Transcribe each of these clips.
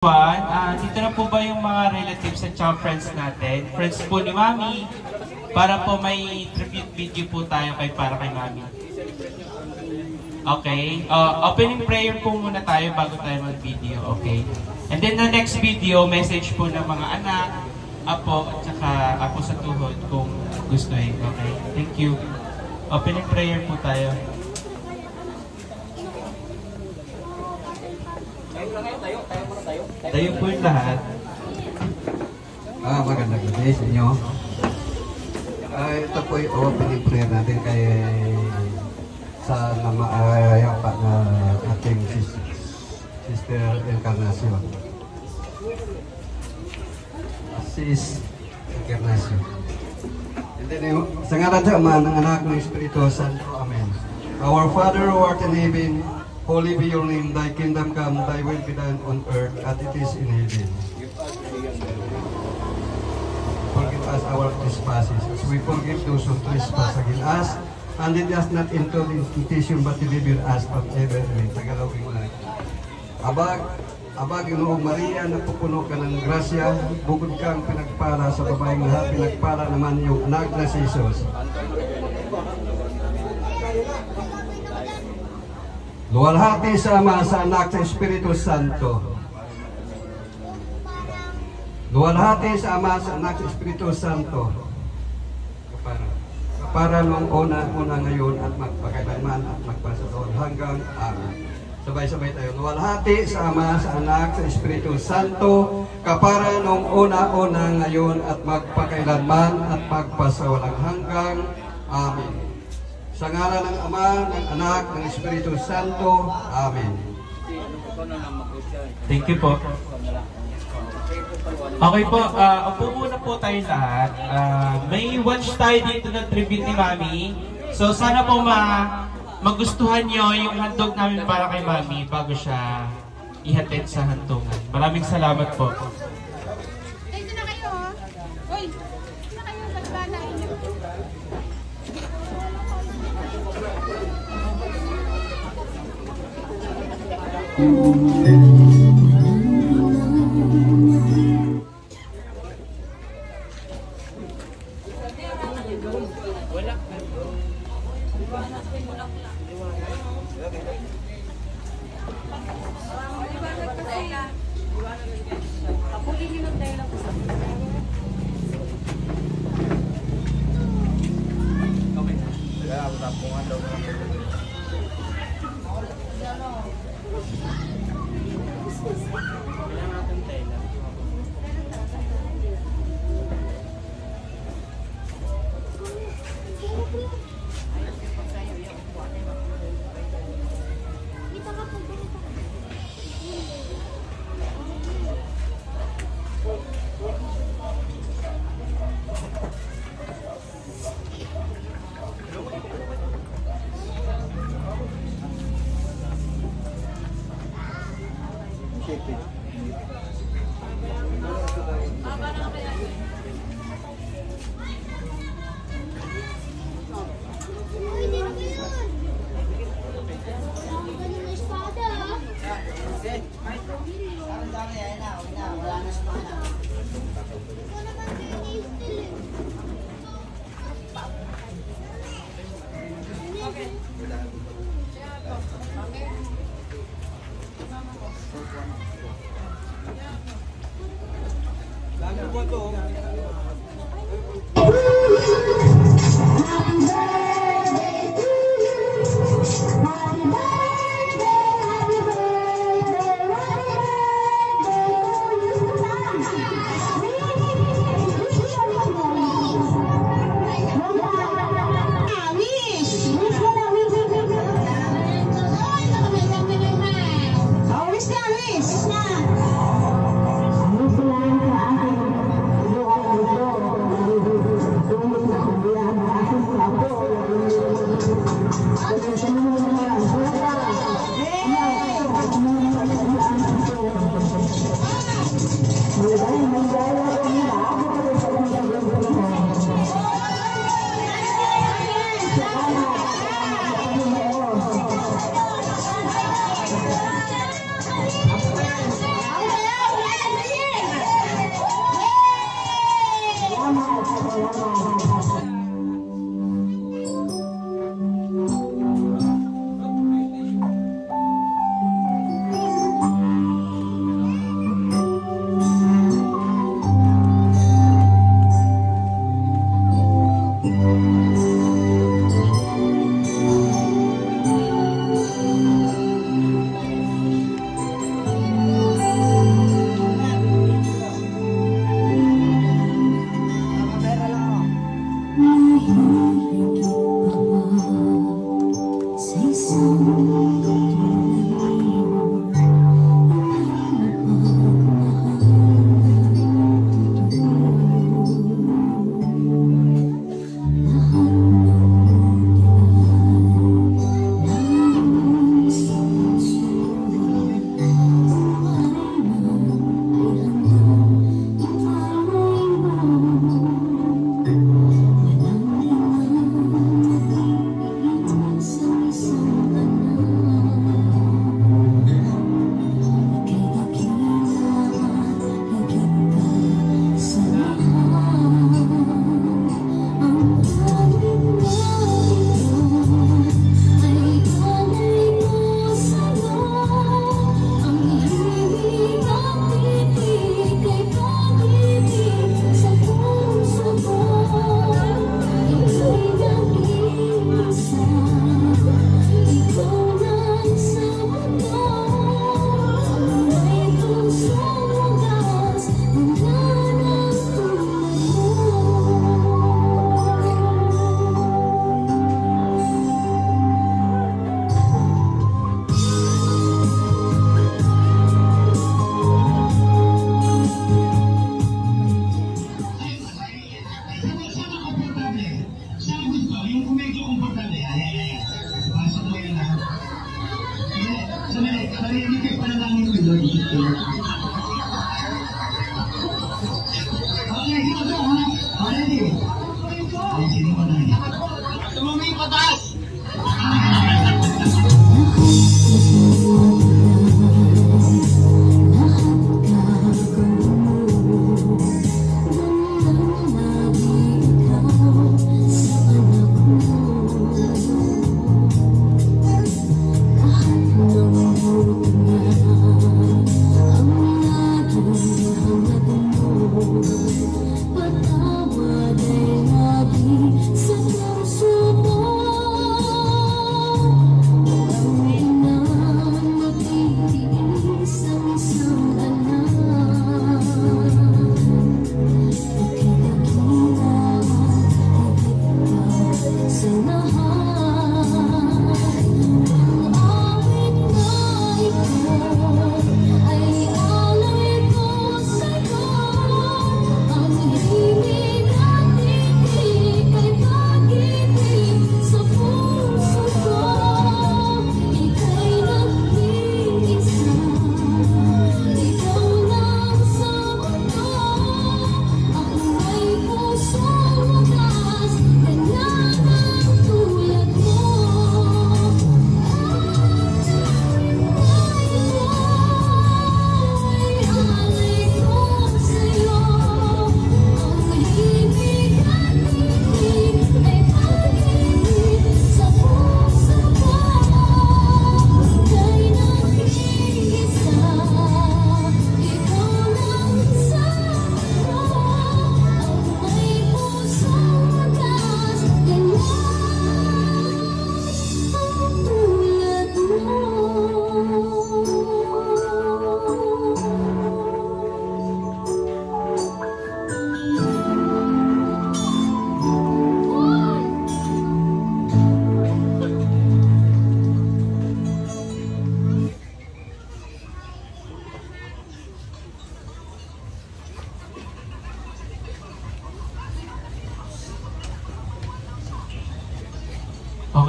Dito na po ba yung mga relatives at friends natin? Friends po ni Mami. Para po may tribute video po tayo para kay Mami. Okay. Opening prayer po muna tayo bago tayo mag-video. Okay. And then the next video, message po ng mga anak, apo, at saka apo sa tuhod kung gusto eh. Okay. Thank you. Opening prayer po tayo. Tayo po yung lahat. Magandang gabi sa inyo. Ito po yung opening prayer natin kay sa namaayapa na ating Sister Encarnacion. Sis Encarnacion. And then, sa ngalan sa Ama, ng Anak, ng Espiritu Santo. Amen. Our Father who art in heaven, holy be your name, thy kingdom come, thy will be done on earth as it is in heaven. Forgive us our trespasses, as we forgive those who trespass against us, and lead us not into temptation, but deliver us from evil. Tagalogin mo na. Abag, Inoong Maria, napupuno ka ng grasya, bukod kang pinagpala sa babaeng lahat, pinagpala naman yung anak na si Jesus. Luwalhati sa Ama, sa Anak, sa Espiritu Santo. Luwalhati sa Ama, sa Anak, sa Espiritu Santo. Kapara nung una ngayon at magpakailanman at magpasaroon hanggang amin. Sabay-sabay tayo. Luwalhati sa Ama, sa Anak, sa Espiritu Santo. Kapara nung una ngayon at magpakailanman at magpasawalang hanggang amin. Sa ngalan ng Ama, ng Anak, ng Espiritu Santo. Amen. Thank you po. Okay po, upo muna po tayo lahat. May watch tayo dito ng tribute ni Mami. So sana po magustuhan nyo yung handog namin para kay Mami bago siya ihatid sa hantungan. Maraming salamat po. Dito na kayo, oh. Uy, dito na kayo sa bala.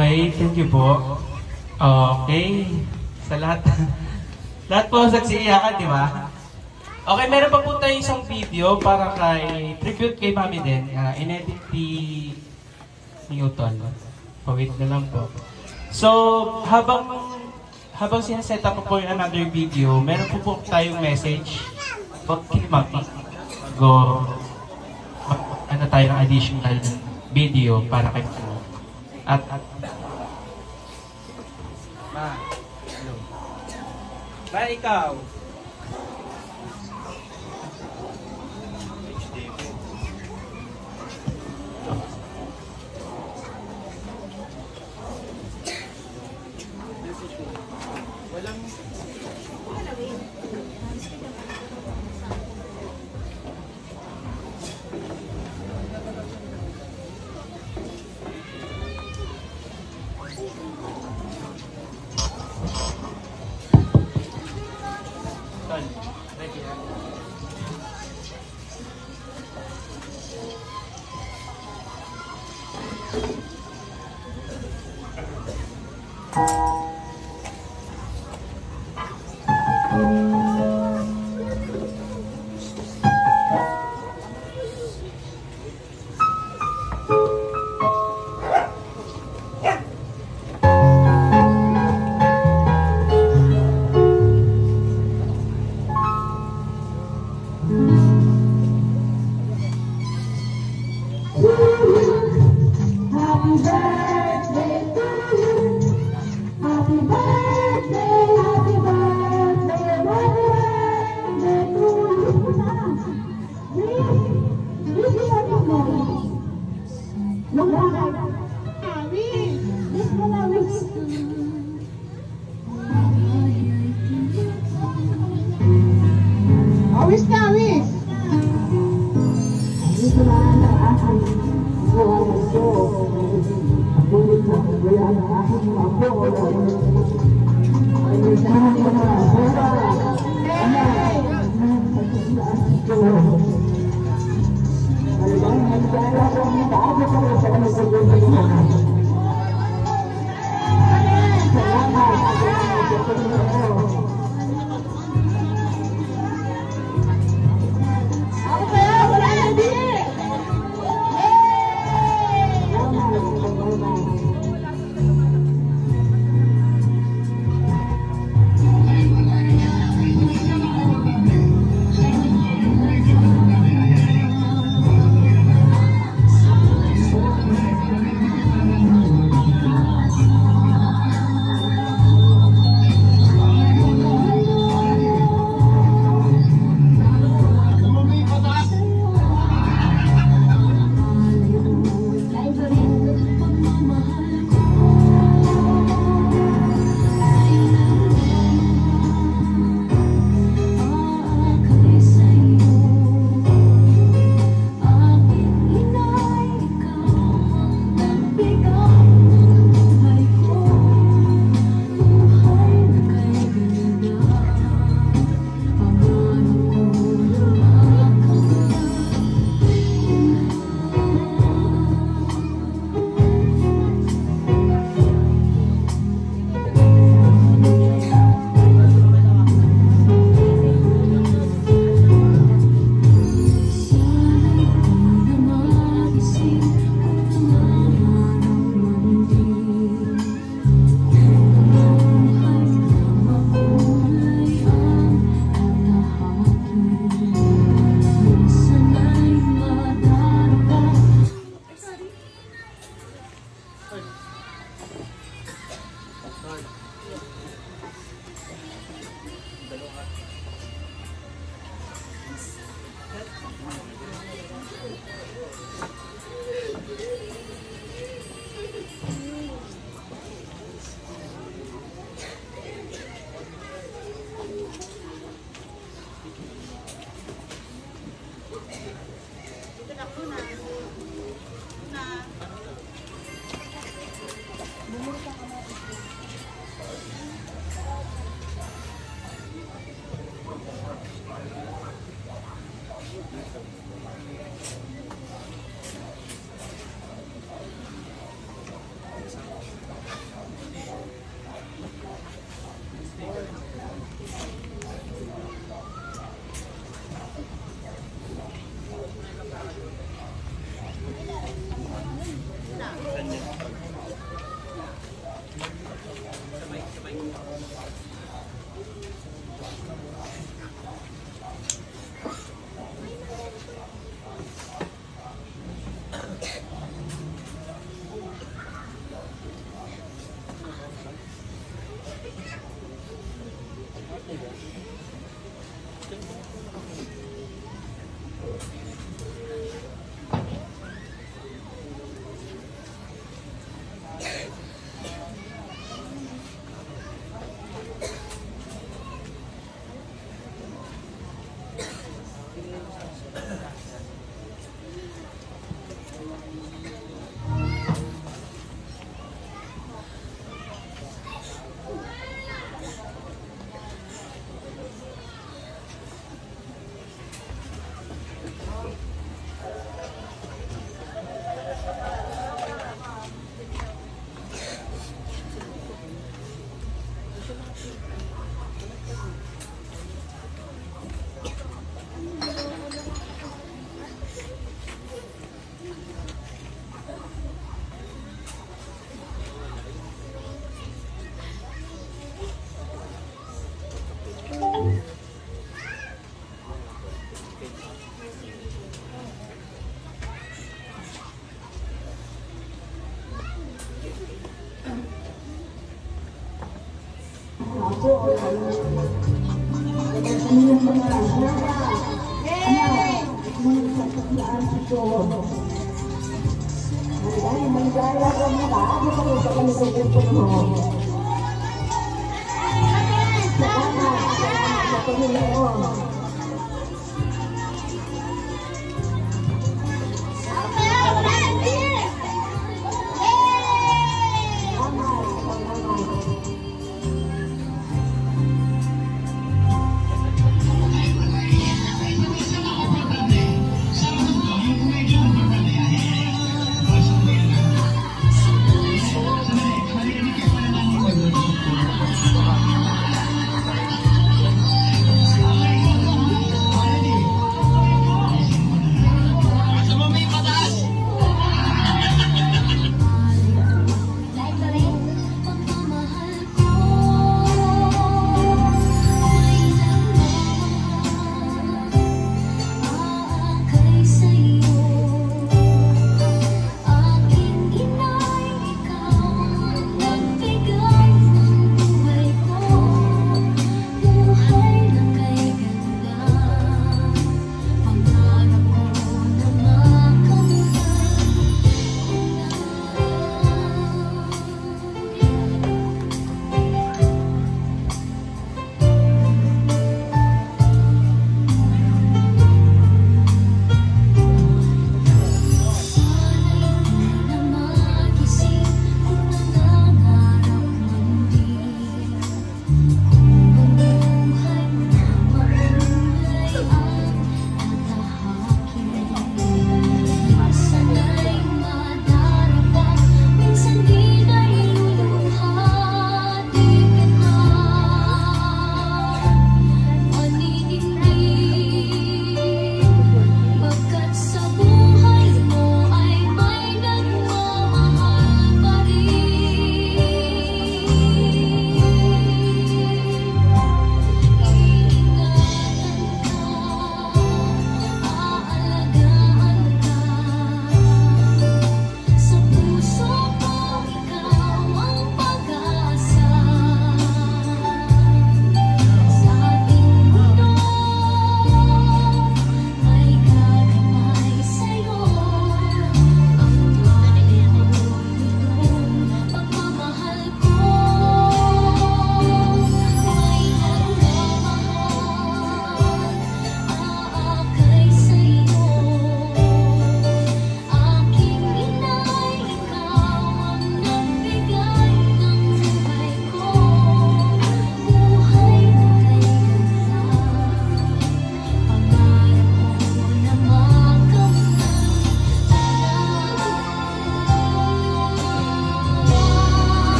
Okay, thank you po. Okay. Sa lahat. Lahat po nagsiiyakan, di ba? Okay, meron pa po tayo isang video para kay tribute kay Mami din. Inedit ni Newton. Wait na lang po. So, habang sinaset up po yung another video, meron po tayong message about kay Mami. Ano tayo ng additional video para kay Mami. At hello. Ba, ikaw? Awis na, awis!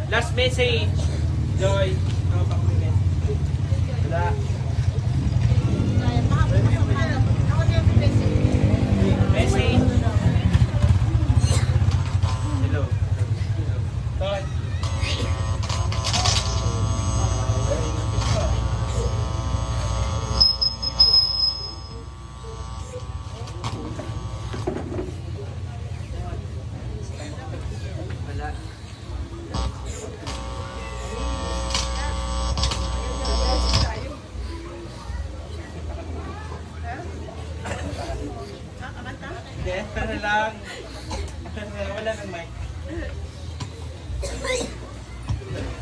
Last message, Joy. Wala. Message.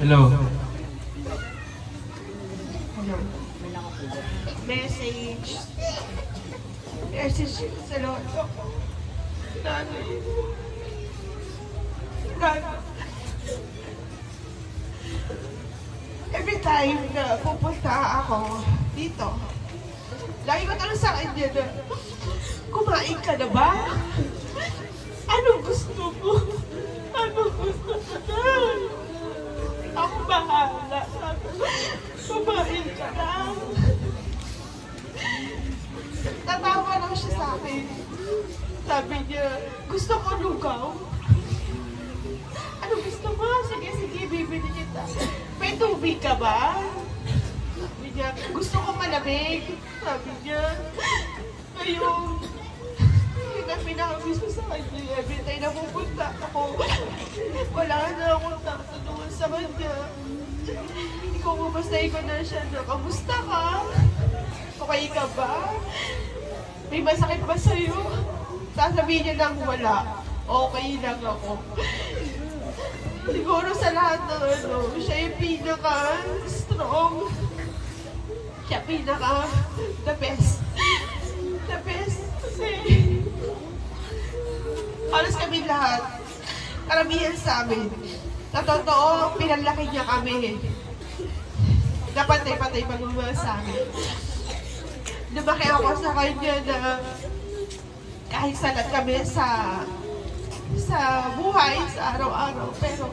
Hello. Hello. Message. Message sa lolo. Nanay. Nanay. Every time na pupunta ako dito, lagi ko tanong sa kanya na, kumain ka na ba? Anong gusto mo? Anong gusto mo na? Ako bahala. Kumain ka na. Tatawa lang siya sa akin. Sabi niya, gusto ko lugaw. Ano gusto mo? Sige, sige, bibili kita. May tubig ka ba? Sabi niya, gusto ko malamig. Sabi niya, ngayon, yun ang pinaka-gusto sa kanya. Every time na pupunta ako, wala na akong tatanungan sa kanya. Ikaw mamastahin ko na siya na, kamusta ka? Okay ka ba? May masakit ba sa'yo? Sasabihin niya lang wala. Okay lang ako. Siguro sa lahat ng siya yung pinaka-strong. Siya pinaka-the best. The best. Kasi halos kami lahat, karamihan sa amin, na totoo, pinanlaki niya kami. Napatay-patay pag-uwa sa amin. Lumaki ako sa kanya na kahit salat kami sa buhay, sa araw-araw, pero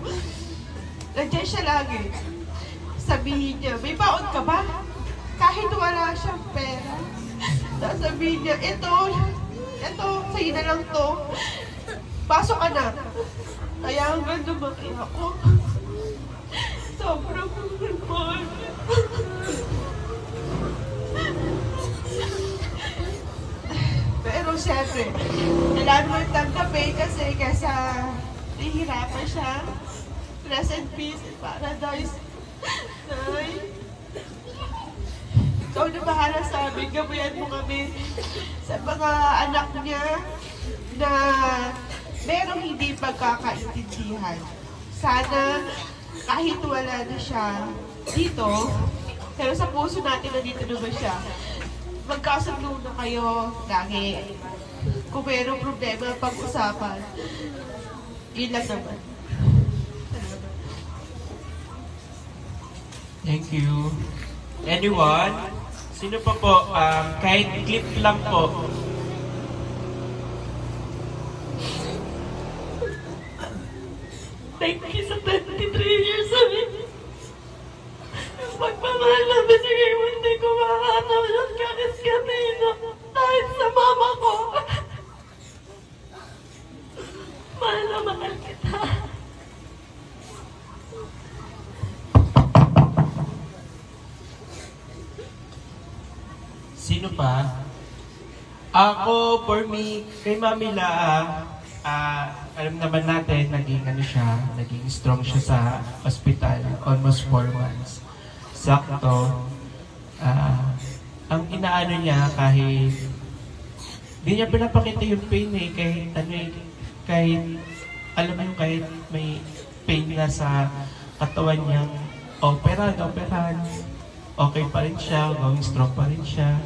nandiyan siya lagi. Sabihin niya, may baon ka ba? Kahit wala siyang pera. Sabihin niya, ito, sa'yo na lang to. Pasok ka na. Kaya hanggang lumaki ako. Sobrang mahal. Pero siyempre, kailangan mo tanggapin kasi kaysa nahihirapan siya. Rest in peace in paradise. Nay, ikaw na bahala sa amin. Gabayan mo kami sa mga anak niya na merong hindi pagkakaintindihan. Sana kahit wala na siya dito, pero sa puso natin nandito naman siya. Magkasundo na kayo lagi. Kung mayroong problema, pag-usapan. Yun lang naman. Thank you. Anyone? Sino pa po? Kahit clip lang po. Thank you sa 23 years of it. Yung pagmamahal namin, sige, hindi ko makakatawa yung kakis-kanina. Dahil sa mama ko. Mahal na mahal kita. Sino pa? Ako, for me, kay Mami La, alam naman natin, naging strong siya sa hospital, almost 4 months. Sakto. Ang inaano niya kahit hindi niya pinapakita yung pain kahit alam mo yung kahit may pain na sa katawan niyang operahan, okay pa rin siya, going strong pa rin siya.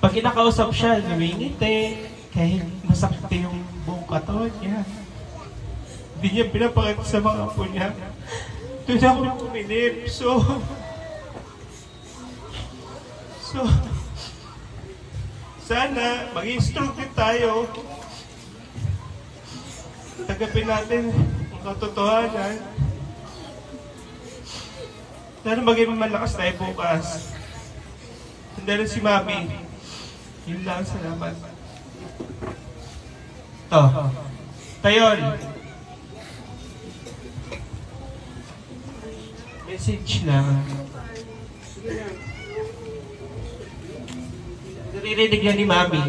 Pag kinakausap siya, lumingiti, kahit masakit yung buong katawan niya. Hindi niya pinapakita sa mga apo niya. Doon ako uminip. So, sana maging strong din tayo. Tagapin natin ang katotohanan. Sana maging malakas tayo bukas. Sandali si Mami. Yun lang, salamat. Tayon. Message lang. Naririnig yan ni Mami.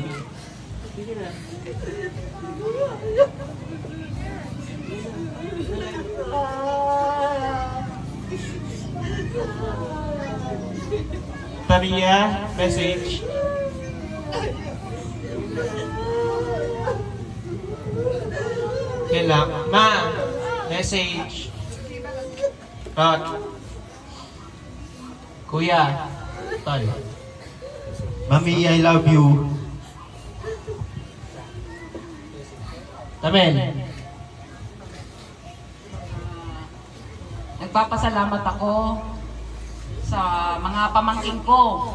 Taria, message. Kailang. Ma, message. Kuya, Tol. Mami, I love you. Tamel. Nagpapasalamat ako sa mga pamangkin ko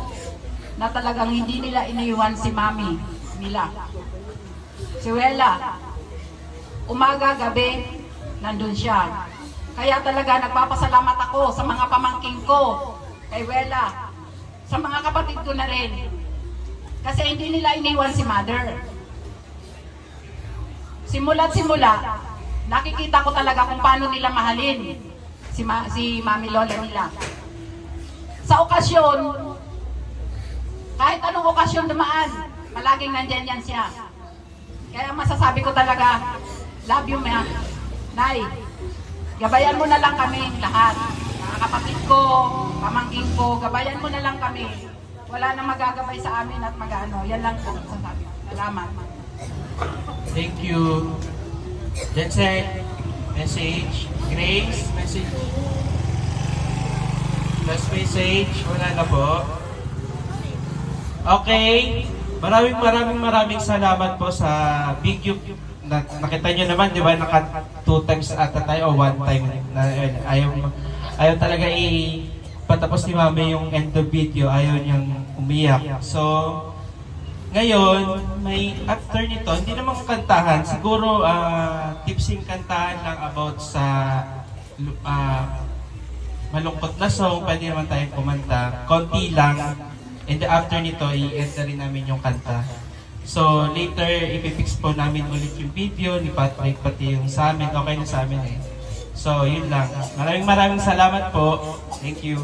na talagang hindi nila iniwan si mami nila. Si Wela, umaga, gabi, nandun siya. Kaya talaga nagpapasalamat ako sa mga pamangkin ko, kay Wela, sa mga kapatid ko na rin. Kasi hindi nila iniwan si mother. Simula't simula, nakikita ko talaga kung paano nila mahalin si Mami Lola nila. Sa okasyon, kahit anong okasyon dumaan, palaging nandyan yan siya. Kaya masasabi ko talaga, love you, ma. Nay, gabayan mo na lang kami lahat. Mga kapatid ko, pamangkin ko, gabayan mo na lang kami. Wala na magagabay sa amin at mag-ano. Yan lang po masasabi. Salamat. Thank you. That's it. Message. Grace, message. Last message. Wala na po. Okay. Maraming salamat po sa video. Nakita nyo naman, di ba? Naka 2 times ata tayo o 1 time. Ayaw talaga patapos ni Mami yung end of video. Ayaw niyang umiyak. So, ngayon, may after nito, hindi naman kantahan. Siguro, tipsing kantahan lang about sa malungkot na song. Pwede naman tayong kumanta. Konti lang. And after nito, i-end na rin namin yung kanta. So, later, ipipix po namin ulit yung video ni Patrick, pati yung sa amin. Okay na sa amin eh. So, yun lang. Maraming salamat po. Thank you.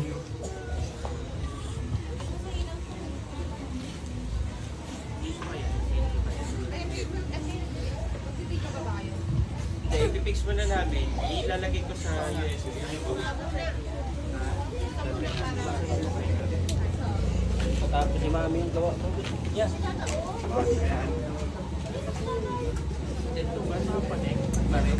I-fix mo na namin, ilalagay ko sa USB. Tapos si Mami yung gawa mo. Yes. Ito ba sa panik? Panik.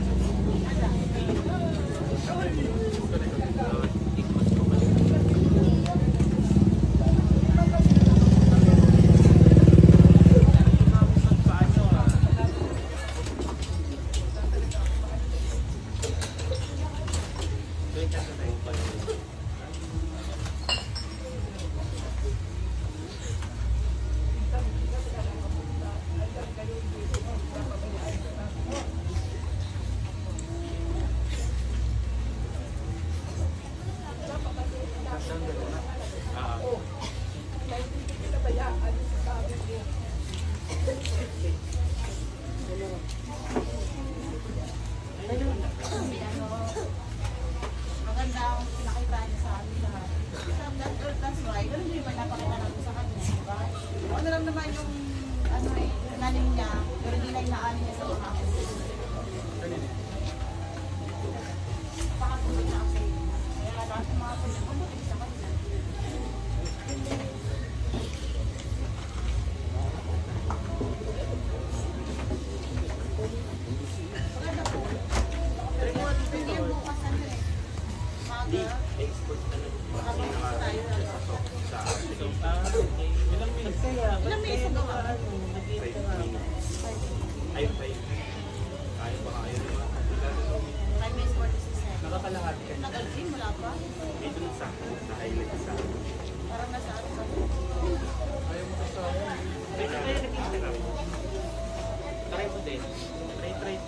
Try